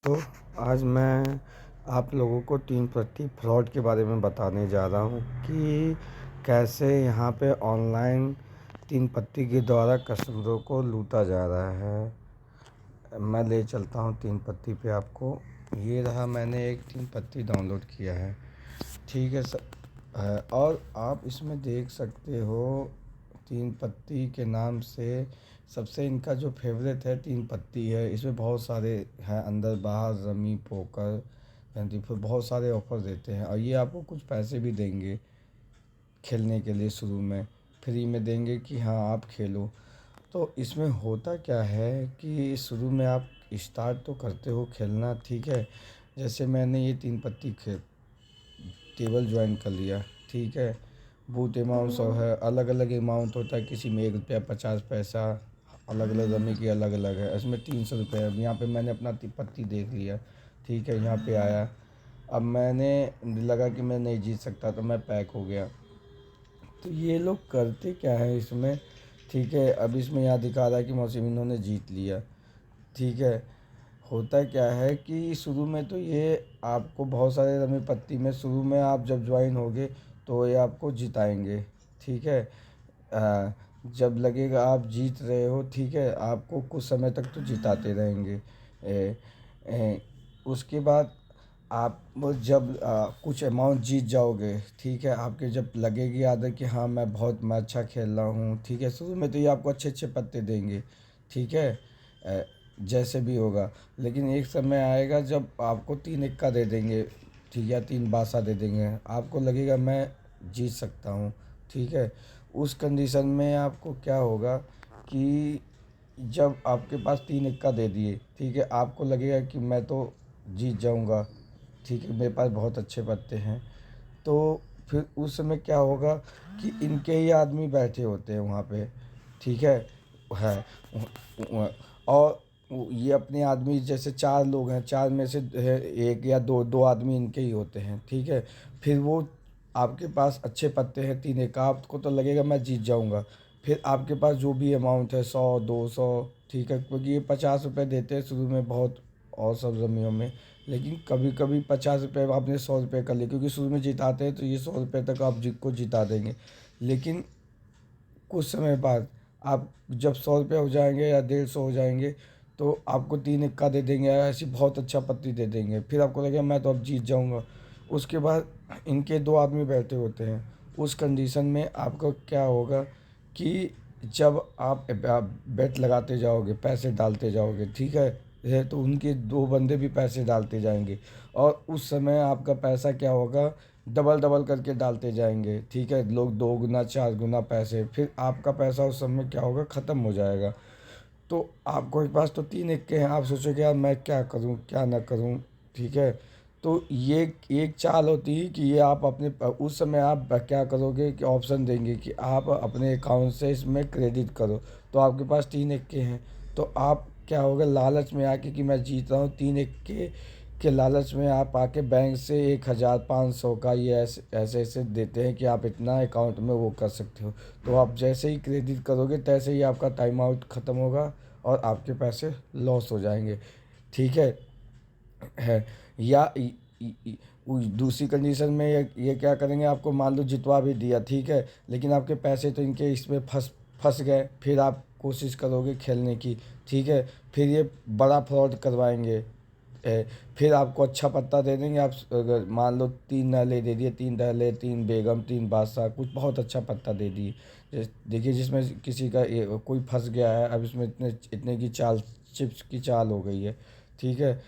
तो आज मैं आप लोगों को 3 प्रति फ्रॉड के बारे में बताने जा रहा हूँ कि कैसे यहाँ पे ऑनलाइन 3 पत्ती के द्वारा कस्टमरों को लूटा जा रहा है। मैं ले चलता हूँ 3 पत्ती पे आपको। ये रहा, मैंने एक 3 पत्ती डाउनलोड किया है। ठीक है सर। और आप इसमें देख सकते हो 3 पत्ती के नाम से सबसे इनका जो फेवरेट है 3 पत्ती है। इसमें बहुत सारे हैं, अंदर बाहर, रमी, पोकर, 24, बहुत सारे ऑफर देते हैं। और ये आपको कुछ पैसे भी देंगे खेलने के लिए, शुरू में फ्री में देंगे कि हाँ आप खेलो। तो इसमें होता क्या है कि शुरू में आप स्टार्ट तो करते हो खेलना, ठीक है। जैसे मैंने ये 3 पत्ती टेबल ज्वाइन कर लिया, ठीक है। बूट अमाउंट सब है, अलग अलग अमाउंट होता है, किसी में 1 रुपया 50 पैसा, अलग अलग रमी की अलग अलग है। इसमें 300 रुपये। अब यहाँ पे मैंने अपना पत्ती देख लिया, ठीक है। यहाँ पे आया, अब मैंने लगा कि मैं नहीं जीत सकता तो मैं पैक हो गया। तो ये लोग करते क्या है इसमें, ठीक है। अब इसमें यहाँ दिखा रहा है कि मौसम इन्होंने जीत लिया, ठीक है। होता क्या है कि शुरू में तो ये आपको बहुत सारे रमी पत्ती में शुरू में आप जब ज्वाइन होगे तो ये आपको जिताएंगे, ठीक है। जब लगेगा आप जीत रहे हो, ठीक है, आपको कुछ समय तक तो जिताते रहेंगे। ए, ए, उसके बाद आप वो जब कुछ अमाउंट जीत जाओगे, ठीक है, आपके जब लगेगी आदत कि हाँ मैं अच्छा खेल रहा हूँ, ठीक है। शुरू में तो ये आपको अच्छे अच्छे पत्ते देंगे, ठीक है। जैसे भी होगा, लेकिन एक समय आएगा जब आपको 3 इक्का दे देंगे, ठीक है, 3 बासा दे देंगे, आपको लगेगा मैं जीत सकता हूँ, ठीक है। उस कंडीशन में आपको क्या होगा कि जब आपके पास 3 इक्का दे दिए, ठीक है, आपको लगेगा कि मैं तो जीत जाऊंगा, ठीक है, मेरे पास बहुत अच्छे पत्ते हैं। तो फिर उस समय क्या होगा कि इनके ही आदमी बैठे होते हैं वहाँ पे, ठीक है। और ये अपने आदमी, जैसे 4 लोग हैं, 4 में से है एक या दो दो आदमी इनके ही होते हैं, ठीक है। फिर वो आपके पास अच्छे पत्ते हैं 3 एक, आपको तो लगेगा मैं जीत जाऊंगा। फिर आपके पास जो भी अमाउंट है 100 200, ठीक है, क्योंकि ये 50 रुपये देते हैं शुरू में बहुत, और सब जमीनों में। लेकिन कभी कभी 50 रुपये आपने 100 रुपये कर लिए, क्योंकि शुरू में जिताते हैं तो ये 100 रुपये तक आप को जिता देंगे। लेकिन कुछ समय बाद आप जब 100 रुपये हो जाएंगे या 150 हो जाएंगे तो आपको 3 इक्का दे देंगे, ऐसी बहुत अच्छा पत्ती दे देंगे। फिर आपको लगेगा मैं तो अब जीत जाऊंगा। उसके बाद इनके 2 आदमी बैठे होते हैं। उस कंडीशन में आपको क्या होगा कि जब आप बेट लगाते जाओगे, पैसे डालते जाओगे, ठीक है, तो उनके 2 बंदे भी पैसे डालते जाएंगे। और उस समय आपका पैसा क्या होगा, डबल डबल करके डालते जाएंगे, ठीक है। लोग 2 गुना 4 गुना पैसे, फिर आपका पैसा उस समय क्या होगा, ख़त्म हो जाएगा। तो आपके पास तो 3 इक्के हैं, आप सोचोगे यार मैं क्या करूं क्या ना करूं, ठीक है। तो ये एक चाल होती है कि ये आप अपने उस समय आप क्या करोगे कि ऑप्शन देंगे कि आप अपने अकाउंट से इसमें क्रेडिट करो। तो आपके पास 3 इक्के हैं, तो आप क्या होगा, लालच में आके कि मैं जीत रहा हूँ 3 इक्के के लालच में आप आके बैंक से 1,000 500 का ये ऐसे ऐसे ऐसे देते हैं कि आप इतना अकाउंट में वो कर सकते हो। तो आप जैसे ही क्रेडिट करोगे तैसे ही आपका टाइम आउट ख़त्म होगा और आपके पैसे लॉस हो जाएंगे, ठीक है। या दूसरी कंडीशन में ये क्या करेंगे, आपको मान लो जितवा भी दिया, ठीक है, लेकिन आपके पैसे तो इनके इसमें फंस फंस गए। फिर आप कोशिश करोगे खेलने की, ठीक है। फिर ये बड़ा फ्रॉड करवाएंगे। फिर आपको अच्छा पत्ता दे देंगे। आप अगर मान लो 3 नहले दे दिए, 3 दहले, 3 बेगम, 3 बादशाह, कुछ बहुत अच्छा पत्ता दे दिए। देखिए जिसमें किसी का कोई फंस गया है, अब इसमें इतने इतने की चाल, चिप्स की चाल हो गई है, ठीक है।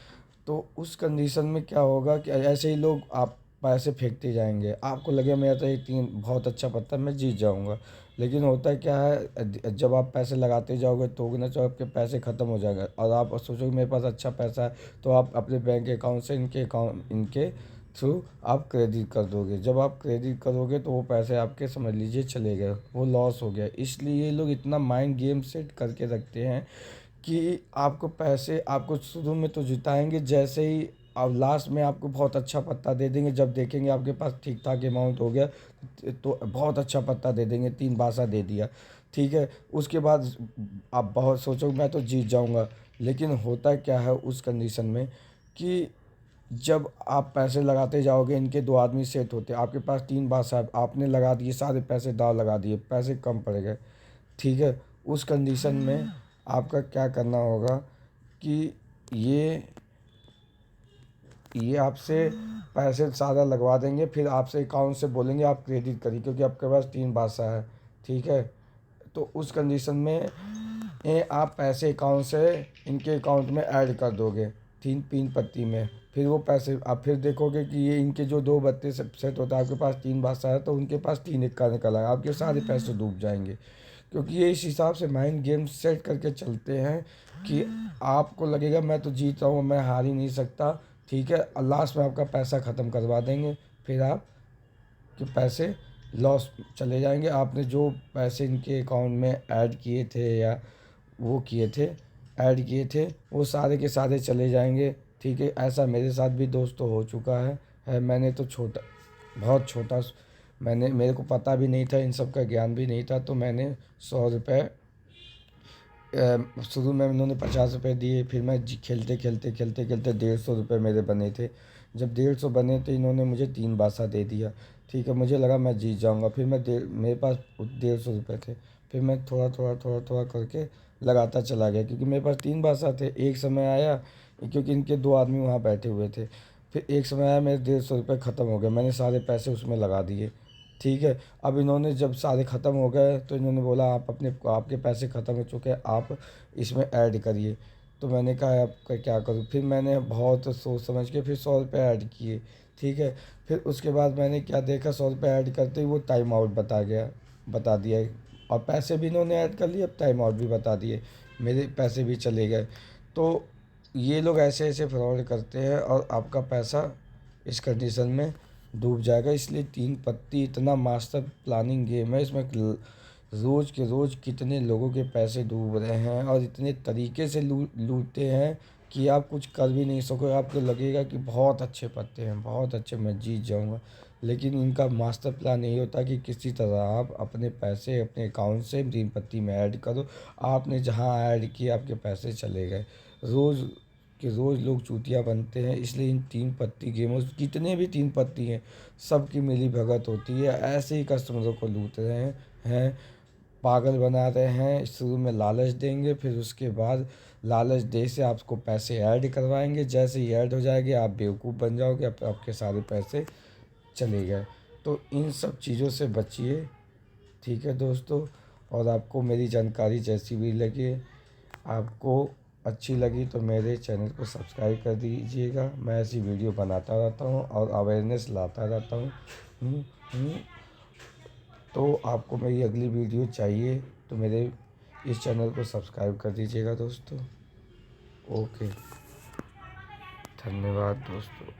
तो उस कंडीशन में क्या होगा कि ऐसे ही लोग आप पैसे फेंकते जाएंगे, आपको लगे मेरा तो ये बहुत अच्छा पत्ता, मैं जीत जाऊंगा। लेकिन होता क्या है, जब आप पैसे लगाते जाओगे तो ना तो आपके पैसे ख़त्म हो जाएगा और आप सोचोगे मेरे पास अच्छा पैसा है, तो आप अपने बैंक अकाउंट से इनके थ्रू आप क्रेडिट कर दोगे। जब आप क्रेडिट करोगे तो वो पैसे आपके समझ लीजिए चले गए, वो लॉस हो गया। इसलिए ये लोग इतना माइंड गेम सेट करके रखते हैं कि आपको पैसे आपको शुरू में तो जिताएंगे, जैसे ही अब लास्ट में आपको बहुत अच्छा पत्ता दे देंगे। जब देखेंगे आपके पास ठीक ठाक अमाउंट हो गया तो बहुत अच्छा पत्ता दे देंगे, 3 बासा दे दिया, ठीक है। उसके बाद आप बहुत सोचो मैं तो जीत जाऊंगा। लेकिन होता क्या है उस कंडीशन में कि जब आप पैसे लगाते जाओगे, इनके 2 आदमी सेट होते हैं, आपके पास 3 बादशाह, आपने लगा दिए सारे पैसे, दाँव लगा दिए, पैसे कम पड़ गए, ठीक है? उस कंडीशन में आपका क्या करना होगा कि ये आपसे पैसे ज़्यादा लगवा देंगे, फिर आपसे अकाउंट से बोलेंगे आप क्रेडिट करिए, क्योंकि आपके पास 3 बादशाह है, ठीक है? तो उस कंडीशन में आप पैसे अकाउंट से इनके अकाउंट में ऐड कर दोगे, तीन तीन पत्ती में। फिर वो पैसे आप फिर देखोगे कि ये इनके जो 2 बत्ते सेट होता है, आपके पास 3 बादशाह है तो उनके पास 3 इक्का निकला है, आपके सारे पैसे डूब जाएंगे। क्योंकि ये इस हिसाब से माइंड गेम सेट करके चलते हैं कि आपको लगेगा मैं तो जीत रहा हूँ, मैं हार ही नहीं सकता, ठीक है? और लास्ट में आपका पैसा ख़त्म करवा देंगे, फिर आप के पैसे लॉस चले जाएंगे। आपने जो पैसे इनके अकाउंट में ऐड किए थे या वो किए थे ऐड किए थे, वो सारे के सारे चले जाएंगे, ठीक है? ऐसा मेरे साथ भी दोस्तों हो चुका है। मैंने तो बहुत छोटा, मेरे को पता भी नहीं था, इन सब का ज्ञान भी नहीं था, तो मैंने 100 रुपये शुरू में उन्होंने 50 रुपये दिए, फिर मैं खेलते खेलते खेलते खेलते 150 रुपये मेरे बने थे। जब 150 बने थे, इन्होंने मुझे 3 बादशाह दे दिया, ठीक है? मुझे लगा मैं जीत जाऊंगा, फिर मेरे पास 150 रुपये थे, फिर मैं थोड़ा थोड़ा थोड़ा थोड़ा करके लगाता चला गया, क्योंकि मेरे पास 3 बादशाह थे। एक समय आया, क्योंकि इनके 2 आदमी वहाँ बैठे हुए थे, फिर एक समय आया मेरे 150 रुपये ख़त्म हो गए, मैंने सारे पैसे उसमें लगा दिए, ठीक है? अब इन्होंने जब सारे ख़त्म हो गए तो इन्होंने बोला आपके पैसे ख़त्म हो चुके हैं, आप इसमें ऐड करिए। तो मैंने कहा अब क्या करूँ? फिर मैंने बहुत सोच समझ के फिर 100 रुपये ऐड किए, ठीक है? फिर उसके बाद मैंने क्या देखा, 100 रुपये ऐड करते ही वो टाइम आउट बता दिया, और पैसे भी इन्होंने ऐड कर लिए, अब टाइम आउट भी बता दिए, मेरे पैसे भी चले गए। तो ये लोग ऐसे ऐसे फ्रॉड करते हैं और आपका पैसा इस कंडीशन में डूब जाएगा। इसलिए 3 पत्ती इतना मास्टर प्लानिंग गेम है, इसमें रोज़ के रोज़ कितने लोगों के पैसे डूब रहे हैं और इतने तरीके से लूटते हैं कि आप कुछ कर भी नहीं सकोगे। आपको लगेगा कि बहुत अच्छे पत्ते हैं, बहुत अच्छे, मैं जीत जाऊंगा, लेकिन इनका मास्टर प्लान यही होता है कि किसी तरह आप अपने पैसे अपने अकाउंट से 3 पत्ती में ऐड करो। आपने जहां ऐड किए आपके पैसे चले गए। रोज़ कि रोज़ लोग चूतिया बनते हैं, इसलिए इन 3 पत्ती गेमों कितने भी 3 पत्ती हैं, सबकी मिली भगत होती है, ऐसे ही कस्टमरों को लूट रहे हैं, पागल बना रहे हैं। शुरू में लालच देंगे, फिर उसके बाद लालच दे से आपको पैसे ऐड करवाएंगे, जैसे ही ऐड हो जाएंगे आप बेवकूफ़ बन जाओगे, आपके सारे पैसे चले गए। तो इन सब चीज़ों से बचिए, ठीक है दोस्तों? और आपको मेरी जानकारी जैसी भी लगे, आपको अच्छी लगी, तो मेरे चैनल को सब्सक्राइब कर दीजिएगा। मैं ऐसी वीडियो बनाता रहता हूँ और अवेयरनेस लाता रहता हूँ। हूँ- हूँ। तो आपको मेरी अगली वीडियो चाहिए तो मेरे इस चैनल को सब्सक्राइब कर दीजिएगा दोस्तों। ओके, धन्यवाद दोस्तों।